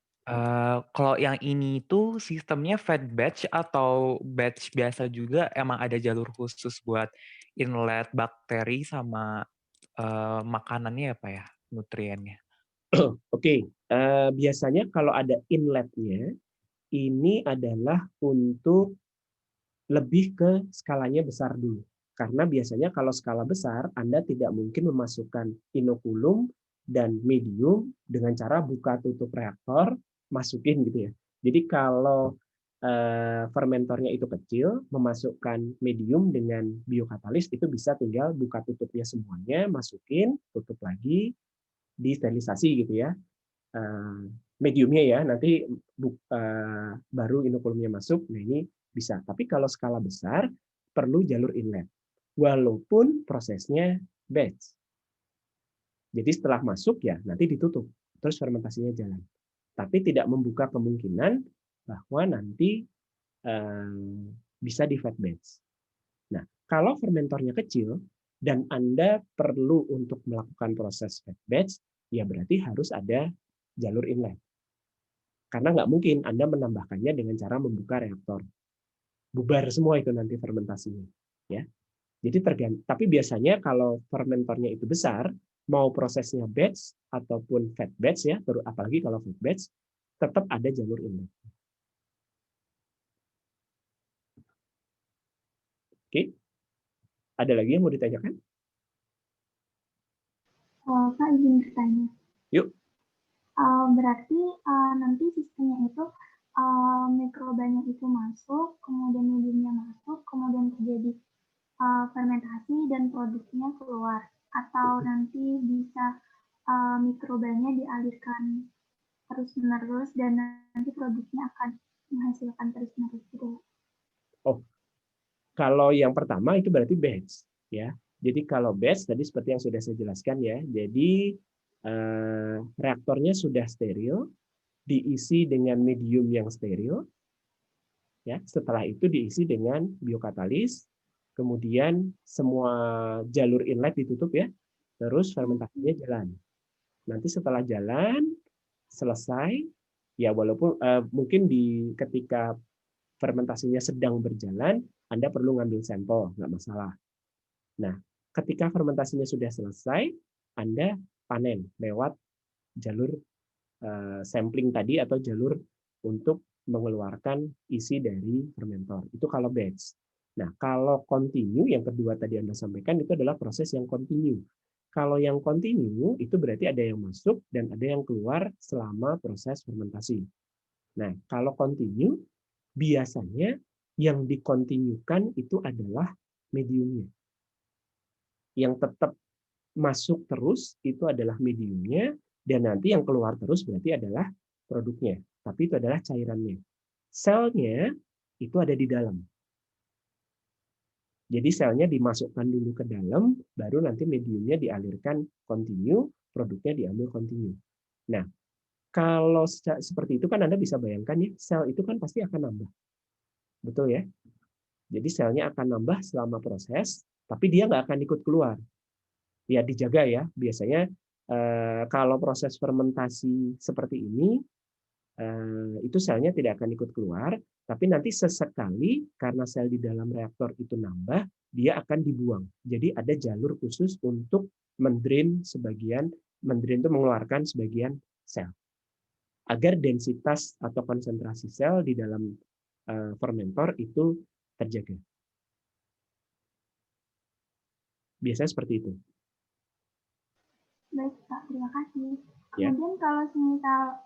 Kalau yang ini tuh sistemnya fed batch atau batch biasa juga emang ada jalur khusus buat inlet bakteri sama makanannya ya Pak ya, nutriennya. Oke, biasanya kalau ada inletnya, ini adalah untuk lebih ke skalanya besar dulu. Karena biasanya kalau skala besar, Anda tidak mungkin memasukkan inokulum dan medium dengan cara buka tutup reaktor, masukin gitu ya. Jadi kalau fermentornya itu kecil, memasukkan medium dengan biokatalis itu bisa tinggal buka tutupnya semuanya, masukin, tutup lagi, disterilisasi gitu ya. Mediumnya ya, nanti baru inokulumnya masuk. Nah ini bisa. Tapi kalau skala besar perlu jalur inlet. Walaupun prosesnya batch. Jadi setelah masuk ya nanti ditutup. Terus fermentasinya jalan. Tapi tidak membuka kemungkinan bahwa nanti bisa di fed batch. Nah, kalau fermentornya kecil dan Anda perlu untuk melakukan proses fed batch, ya berarti harus ada jalur inlet. Karena nggak mungkin Anda menambahkannya dengan cara membuka reaktor. Bubar semua itu nanti fermentasinya. Ya. Jadi tapi biasanya kalau fermentornya itu besar, mau prosesnya batch ataupun fed batch ya, apalagi kalau fed batch, tetap ada jalur inlet. Oke. Ada lagi yang mau ditanyakan? Pak izin bertanya. Yuk. Berarti nanti sistemnya itu mikrobanya itu masuk, kemudian mediumnya masuk, kemudian terjadi fermentasi dan produknya keluar. Atau nanti bisa mikrobanya dialirkan terus-menerus dan nanti produknya akan menghasilkan terus-menerus gitu. Oh, kalau yang pertama itu berarti batch, ya. Jadi kalau batch tadi seperti yang sudah saya jelaskan ya. Jadi reaktornya sudah steril, diisi dengan medium yang steril, ya. Setelah itu diisi dengan biokatalis, kemudian semua jalur inlet ditutup ya, terus fermentasinya jalan. Nanti setelah jalan selesai, ya walaupun mungkin ketika fermentasinya sedang berjalan, Anda perlu ngambil sampel, nggak masalah. Nah, ketika fermentasinya sudah selesai, Anda panen lewat jalur sampling tadi atau jalur untuk mengeluarkan isi dari fermentor. Itu kalau batch. Nah, kalau continue, yang kedua tadi Anda sampaikan, itu adalah proses yang continue. Kalau yang continue, itu berarti ada yang masuk dan ada yang keluar selama proses fermentasi. Nah, kalau continue, biasanya yang dikontinukan itu adalah mediumnya. Yang tetap masuk terus itu adalah mediumnya, dan nanti yang keluar terus berarti adalah produknya. Tapi itu adalah cairannya. Selnya itu ada di dalam. Jadi selnya dimasukkan dulu ke dalam, baru nanti mediumnya dialirkan continue, produknya diambil continue. Nah, kalau seperti itu kan Anda bisa bayangkan ya, sel itu kan pasti akan nambah. Betul ya? Jadi selnya akan nambah selama proses, tapi dia nggak akan ikut keluar. Ya dijaga ya. Biasanya kalau proses fermentasi seperti ini, itu selnya tidak akan ikut keluar, tapi nanti sesekali karena sel di dalam reaktor itu nambah, dia akan dibuang. Jadi ada jalur khusus untuk mendrain itu mengeluarkan sebagian sel. Agar densitas atau konsentrasi sel di dalam fermentor itu terjaga. Biasanya seperti itu. Baik, Pak. Terima kasih. Ya. Kemudian kalau misal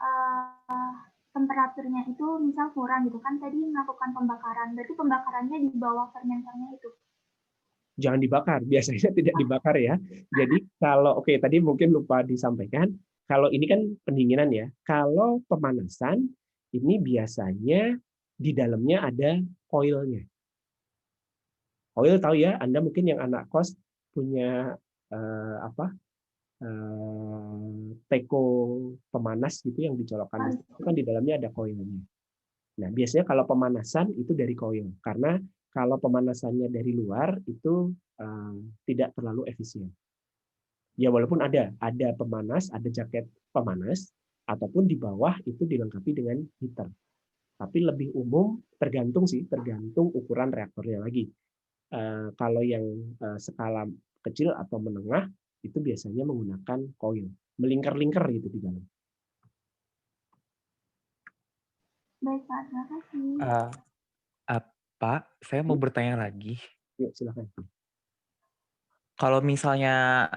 temperaturnya itu misal kurang gitu kan, tadi melakukan pembakaran. Berarti pembakarannya di bawah fermentornya itu. Jangan dibakar, biasanya tidak dibakar ya. Jadi kalau tadi mungkin lupa disampaikan, kalau ini kan pendinginan ya. Kalau pemanasan ini biasanya di dalamnya ada coilnya. Coil tahu ya, Anda mungkin yang anak kos punya teko pemanas gitu yang dicolokkan listrik, itu kan di dalamnya ada koilnya. Nah, biasanya kalau pemanasan itu dari koil, karena kalau pemanasannya dari luar itu tidak terlalu efisien. Ya walaupun ada pemanas, ada jaket pemanas, ataupun di bawah itu dilengkapi dengan heater. Tapi lebih umum tergantung ukuran reaktornya lagi. Kalau yang skala kecil atau menengah itu biasanya menggunakan coil, melingkar-lingkar gitu di dalam. Baik Pak, terima kasih. Pak, saya mau bertanya lagi. Yuk silakan. Kalau misalnya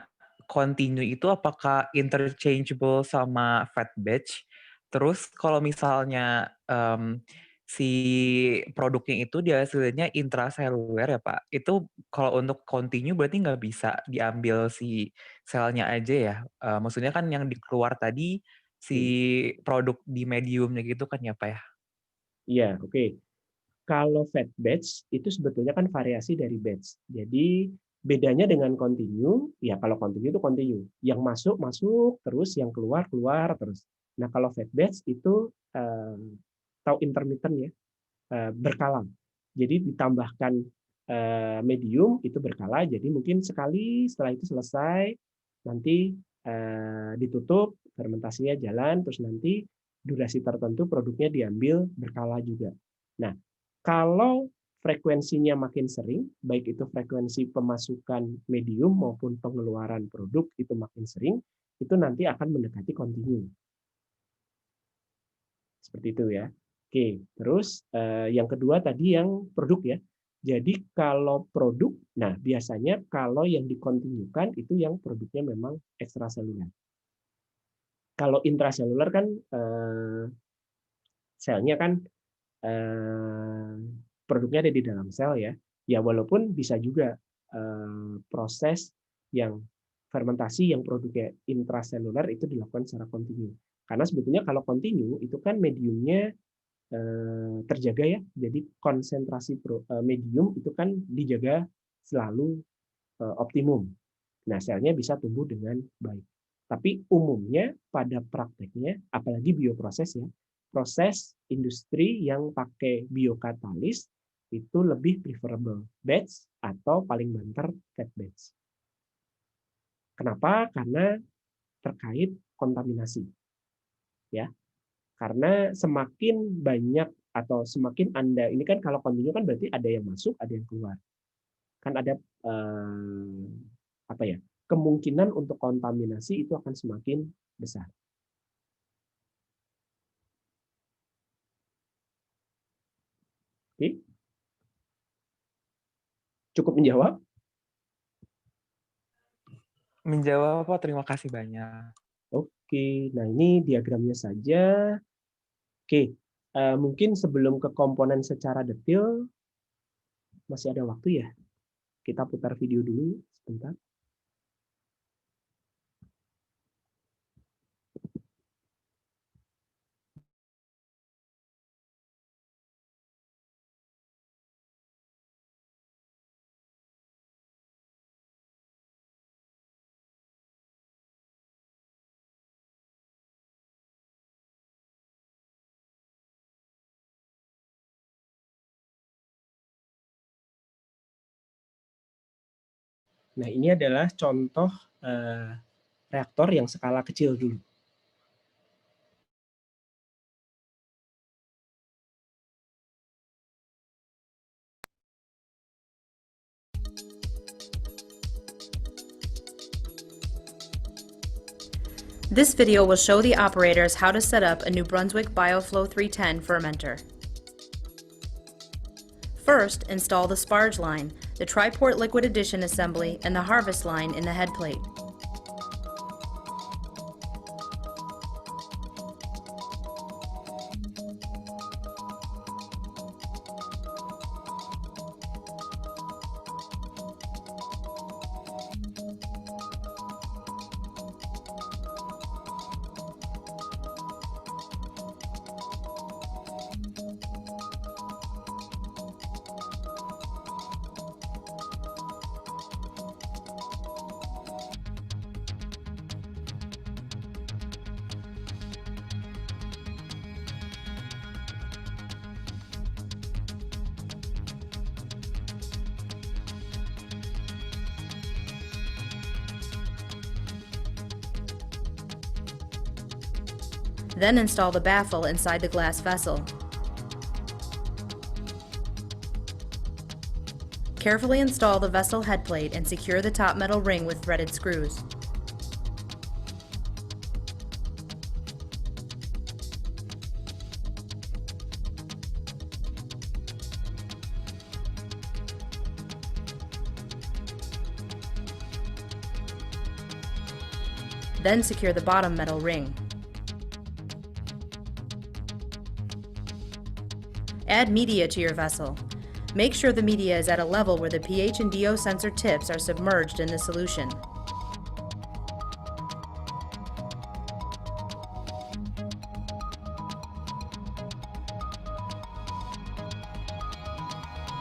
continue itu apakah interchangeable sama fat batch? Terus kalau misalnya si produknya itu hasilnya intraseluler ya Pak, itu kalau untuk continue berarti nggak bisa diambil si selnya aja ya? Maksudnya kan yang dikeluar tadi si produk di mediumnya gitu kan ya Pak ya? Iya, oke. Kalau fat batch itu sebetulnya kan variasi dari batch. Jadi bedanya dengan continue, ya kalau continue itu continue. Yang masuk masuk terus, yang keluar keluar terus. Nah kalau fat batch itu atau intermittent ya, berkala. Jadi ditambahkan medium itu berkala. Jadi mungkin sekali setelah itu selesai, nanti ditutup, fermentasinya jalan, terus nanti durasi tertentu produknya diambil berkala juga. Nah, kalau frekuensinya makin sering, baik itu frekuensi pemasukan medium maupun pengeluaran produk itu makin sering, itu nanti akan mendekati continue. Seperti itu ya. Oke, terus yang kedua tadi yang produk ya. Jadi kalau produk, nah biasanya kalau yang dikontinukan itu yang produknya memang ekstraseluler. Kalau intraseluler kan selnya kan produknya ada di dalam sel ya. Ya walaupun bisa juga proses yang fermentasi yang produknya intraseluler itu dilakukan secara kontinu. Karena sebetulnya kalau kontinu itu kan mediumnya terjaga ya. Jadi konsentrasi medium itu kan dijaga selalu optimum. Nah, selnya bisa tumbuh dengan baik. Tapi umumnya pada prakteknya, apalagi bioproses ya, proses industri yang pakai biokatalis itu lebih preferable batch atau paling banter fat batch. Kenapa? Karena terkait kontaminasi. Ya. Karena semakin banyak atau semakin Anda, ini kan kalau continue kan berarti ada yang masuk, ada yang keluar. Kan ada kemungkinan untuk kontaminasi itu akan semakin besar. Oke. Cukup menjawab? Menjawab Pak, terima kasih banyak. Oke, nah ini diagramnya saja. Oke, mungkin sebelum ke komponen secara detail, masih ada waktu ya? Kita putar video dulu sebentar. Nah, ini adalah contoh reaktor yang skala kecil dulu. This video will show the operators how to set up a New Brunswick BioFlow 310 fermenter. First, install the sparge line, the tri-port liquid addition assembly, and the harvest line in the head plate. Then install the baffle inside the glass vessel. Carefully install the vessel head plate and secure the top metal ring with threaded screws. Then secure the bottom metal ring. Add media to your vessel. Make sure the media is at a level where the pH and DO sensor tips are submerged in the solution.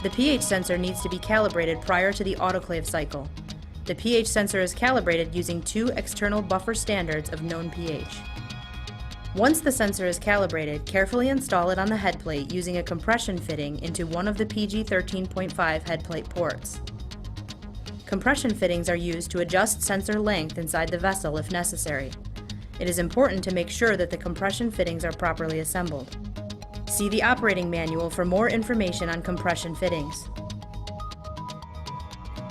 The pH sensor needs to be calibrated prior to the autoclave cycle. The pH sensor is calibrated using 2 external buffer standards of known pH. Once the sensor is calibrated, carefully install it on the head plate using a compression fitting into one of the PG 13.5 head plate ports. Compression fittings are used to adjust sensor length inside the vessel if necessary. It is important to make sure that the compression fittings are properly assembled. See the operating manual for more information on compression fittings.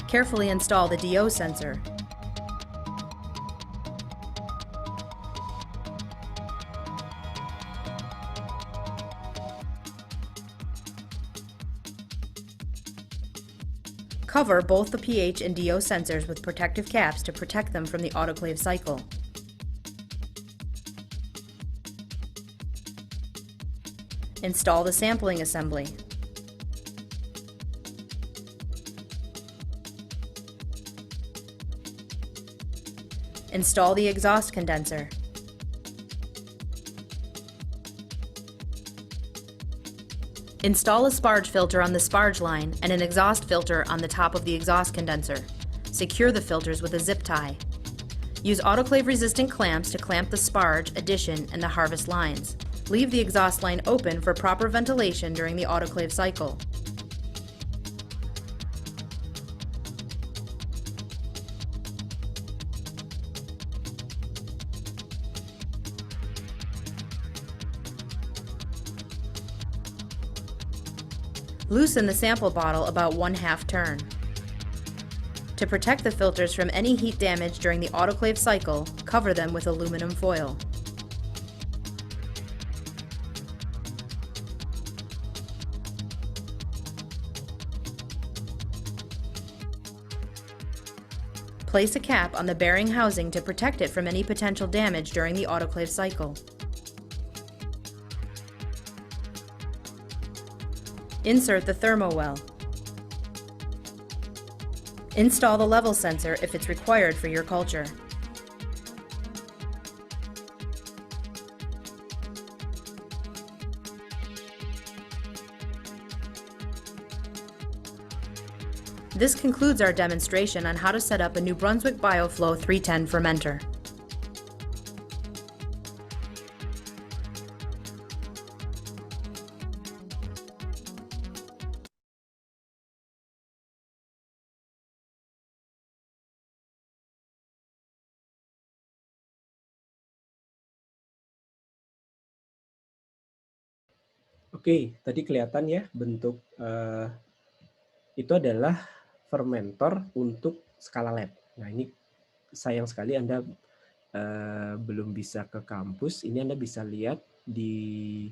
Carefully install the DO sensor. Cover both the pH and DO sensors with protective caps to protect them from the autoclave cycle. Install the sampling assembly. Install the exhaust condenser. Install a sparge filter on the sparge line and an exhaust filter on the top of the exhaust condenser. Secure the filters with a zip tie. Use autoclave-resistant clamps to clamp the sparge, addition, and the harvest lines. Leave the exhaust line open for proper ventilation during the autoclave cycle. Loosen the sample bottle about 1/2 turn. To protect the filters from any heat damage during the autoclave cycle, cover them with aluminum foil. Place a cap on the bearing housing to protect it from any potential damage during the autoclave cycle. Insert the thermowell. Install the level sensor if it's required for your culture. This concludes our demonstration on how to set up a New Brunswick BioFlow 310 fermenter. Oke, tadi kelihatan ya bentuk itu adalah fermentor untuk skala lab. Nah ini sayang sekali Anda belum bisa ke kampus. Ini Anda bisa lihat di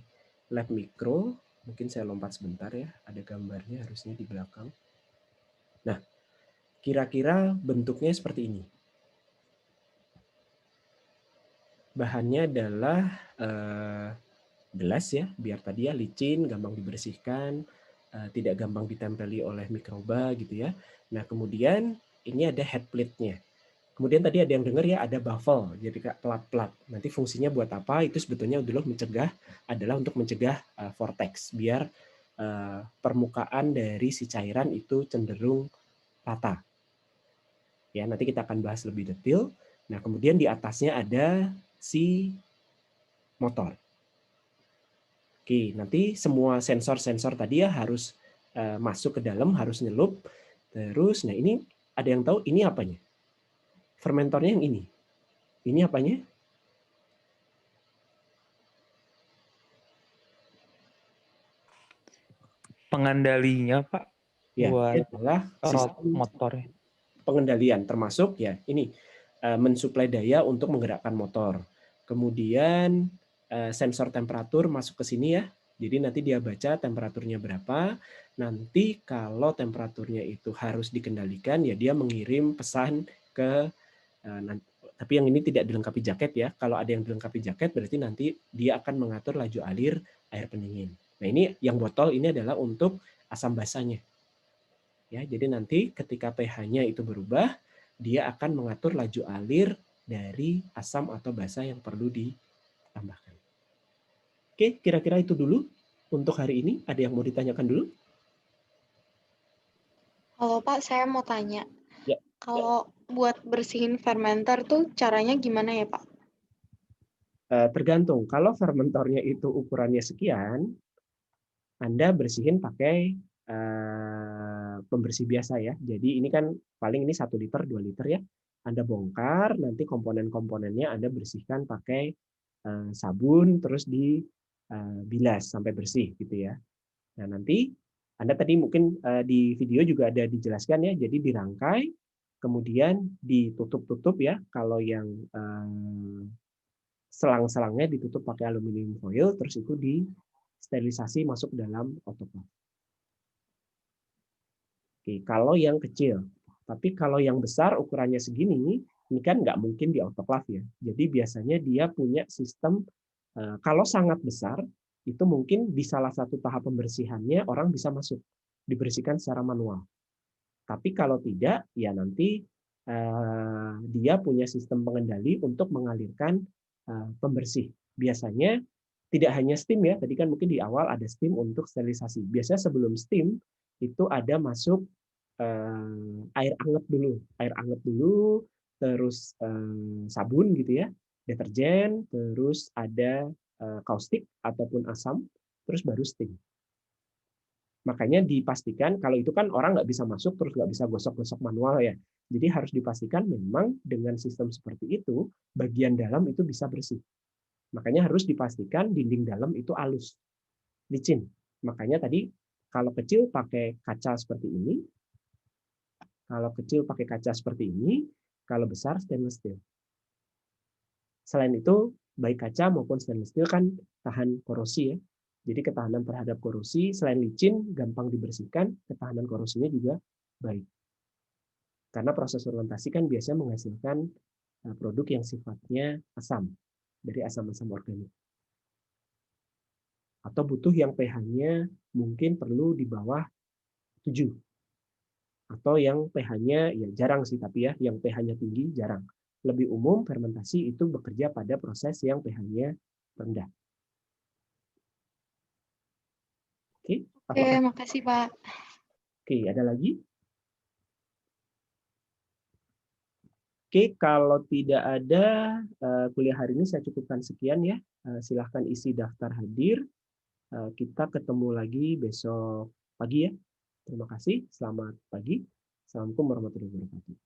lab mikro. Mungkin saya lompat sebentar ya. Ada gambarnya harusnya di belakang. Nah, kira-kira bentuknya seperti ini. Bahannya adalah gelas ya, biar tadi ya licin, gampang dibersihkan, tidak gampang ditempeli oleh mikroba gitu ya. Nah kemudian ini ada head plate-nya. Kemudian tadi ada yang dengar ya ada baffle, jadi kayak plat-plat. Nanti fungsinya buat apa? Itu sebetulnya adalah untuk mencegah vortex, biar permukaan dari si cairan itu cenderung rata. Ya nanti kita akan bahas lebih detail. Nah kemudian di atasnya ada si motor. Oke, nanti semua sensor-sensor tadi ya harus masuk ke dalam, harus nyelup. Terus, nah ini ada yang tahu ini apanya? Fermentornya yang ini. Ini apanya? pengendalinya, Pak, Ya, ini buat adalah sistem motornya. pengendalian, termasuk ya ini mensuplai daya untuk menggerakkan motor. Kemudian sensor temperatur masuk ke sini ya. Jadi nanti dia baca temperaturnya berapa. Nanti kalau temperaturnya itu harus dikendalikan, ya dia mengirim pesan ke tapi yang ini tidak dilengkapi jaket ya. Kalau ada yang dilengkapi jaket berarti nanti dia akan mengatur laju alir air pendingin. Nah ini yang botol ini adalah untuk asam basanya. Ya, jadi nanti ketika pH-nya itu berubah, dia akan mengatur laju alir dari asam atau basa yang perlu ditambahkan. Oke, kira-kira itu dulu untuk hari ini. Ada yang mau ditanyakan dulu? Halo Pak, saya mau tanya. Ya. Kalau buat bersihin fermenter tuh caranya gimana ya Pak? Tergantung. Kalau fermentornya itu ukurannya sekian, Anda bersihin pakai pembersih biasa ya. Jadi ini kan paling ini 1 liter, 2 liter ya. Anda bongkar, nanti komponen-komponennya Anda bersihkan pakai sabun, terus dibilas sampai bersih gitu ya. Nah nanti Anda tadi mungkin di video juga ada dijelaskan ya, jadi dirangkai, kemudian ditutup-tutup ya. Kalau yang selang-selangnya ditutup pakai aluminium foil, terus itu disterilisasi masuk dalam autoclave. Oke, kalau yang kecil. Tapi kalau yang besar ukurannya segini, ini kan nggak mungkin di autoclave ya. Jadi biasanya dia punya sistem, kalau sangat besar, itu mungkin di salah satu tahap pembersihannya orang bisa masuk, dibersihkan secara manual. Tapi kalau tidak, ya nanti dia punya sistem pengendali untuk mengalirkan pembersih. Biasanya tidak hanya steam ya, tadi kan mungkin di awal ada steam untuk sterilisasi. Biasanya sebelum steam itu ada masuk air hangat dulu, terus sabun gitu ya, deterjen, terus ada kaustik ataupun asam, terus baru steam. Makanya dipastikan kalau itu kan orang nggak bisa masuk terus nggak bisa gosok-gosok manual ya. Jadi harus dipastikan memang dengan sistem seperti itu bagian dalam itu bisa bersih. Makanya harus dipastikan dinding dalam itu halus, licin. Makanya tadi kalau kecil pakai kaca seperti ini, kalau kecil pakai kaca seperti ini, kalau besar stainless steel. Selain itu, baik kaca maupun stainless steel kan tahan korosi ya. Jadi ketahanan terhadap korosi, selain licin, gampang dibersihkan, ketahanan korosinya juga baik. Karena proses fermentasi kan biasanya menghasilkan produk yang sifatnya asam, dari asam-asam organik. Atau butuh yang pH-nya mungkin perlu di bawah 7. Atau yang pH-nya ya jarang sih, tapi ya yang pH-nya tinggi jarang. Lebih umum fermentasi itu bekerja pada proses yang pH-nya rendah. Oke, makasih Pak. Oke, ada lagi? Oke, kalau tidak ada kuliah hari ini saya cukupkan sekian ya. Silahkan isi daftar hadir. Kita ketemu lagi besok pagi ya. Terima kasih. Selamat pagi. Assalamualaikum warahmatullahi wabarakatuh.